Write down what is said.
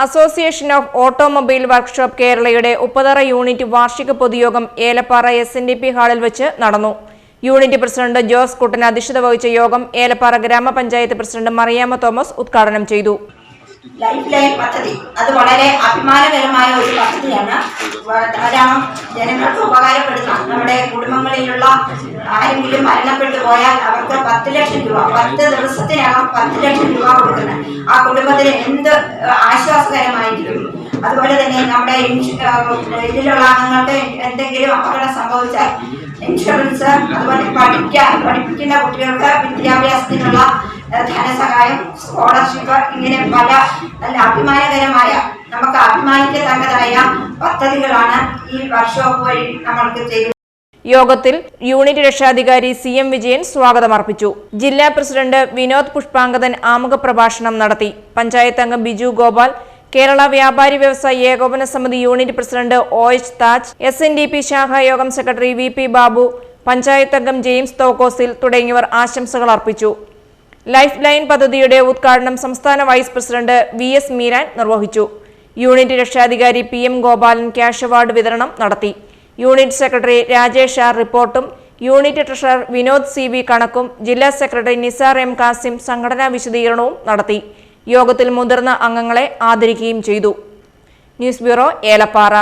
Association of automobile workshop കേരളയുടെ Upputhara unit വാർഷിക പൊതുയോഗം ഏലപ്പാറ SNDP ഹാളിൽ വെച്ച് നടന്നു. യൂണിറ്റ് പ്രസിഡന്റ് ജോസ് കുട്ടൻ അധ്യക്ഷത വഹിച്ച യോഗം ഏലപ്പാറ ഗ്രാമപഞ്ചായത്ത് പ്രസിഡന്റ് മറിയാമ്മ തോമസ് ഉദ്ഘാടനം ചെയ്തു. ലൈഫ് ലൈൻ പദ്ധതി അത് വളരെ അഭിമാനകരമായ ഒരു പദ്ധതിയാണ്. ധാരാളം ജനങ്ങൾക്ക് ഉപകാരപ്പെടുന്ന നമ്മുടെ കുടുംബങ്ങളിലുള്ള ആരെങ്കിലും മരണപ്പെട്ടു പോയാൽ അവർക്ക് 10 ലക്ഷം രൂപ 10 ദിവസത്തിനകം 10 ലക്ഷം രൂപ കൊടുക്കുന്നത് ആ കുടുംബത്തിന് എന്ത് ആശ്വാസകരമായിരിക്കും. അതുപോലെ തന്നെ നമ്മുടെ ഇതിലുള്ള അംഗങ്ങൾക്ക് എന്തെങ്കിലും അപകടം സംഭവിച്ചാൽ ഇൻഷുറൻസ്, അതുപോലെ പഠിപ്പിക്കുന്ന കുട്ടികൾക്ക് വിദ്യാഭ്യാസത്തിനുള്ള ധനസഹായം, സ്കോളർഷിപ്പ്, ഇങ്ങനെ പല നല്ല അഭിമാനകരമായ നമുക്ക് അഭിമാനിക്കത്തക്കതായ പദ്ധതികളാണ് ഈ വർക്ക്ഷോപ്പ് വഴി നമ്മൾക്ക് ചെയ്തത്. യോഗത്തിൽ യൂണിറ്റ് രക്ഷാധികാരി CM വിജയൻ സ്വാഗതം അർപ്പിച്ചു. ജില്ലാ പ്രസിഡന്റ് വിനോദ് പുഷ്പാങ്കദൻ ആമുഖ പ്രഭാഷണം നടത്തി. പഞ്ചായത്ത് അംഗം ബിജു ഗോപാൽ, കേരള വ്യാപാരി വ്യവസായി ഏകോപന സമിതി unit president OH Taj, SNDP ശാഖായോഗം സെക്രട്ടറി VP ബാബു, പഞ്ചായത്ത് അംഗം ജെയിംസ് തോക്കോസിൽ തുടങ്ങിയവർ ആശംസകൾ അർപ്പിച്ചു. ലൈഫ് ലൈൻ പദ്ധതിയുടെ ഉദ്ഘാടനം സംസ്ഥാന വൈസ് പ്രസിഡന്റ് VS മീരാൻ നിർവഹിച്ചു. യൂണിറ്റ് രക്ഷാധികാരി PM ഗോപാലൻ ക്യാഷ് അവാർഡ് വിതരണം നടത്തി. യൂണിറ്റ് സെക്രട്ടറി രാജേഷ് R റിപ്പോർട്ടും യൂണിറ്റ് ട്രഷറർ വിനോദ് CV കണക്കും ജില്ലാ സെക്രട്ടറി നിസാർ M കാസിം സംഘടനാ വിശദീകരണവും നടത്തി. യോഗത്തിൽ മുതിർന്ന അംഗങ്ങളെ ആദരിക്കുകയും ചെയ്തു. News bureau, Elappara.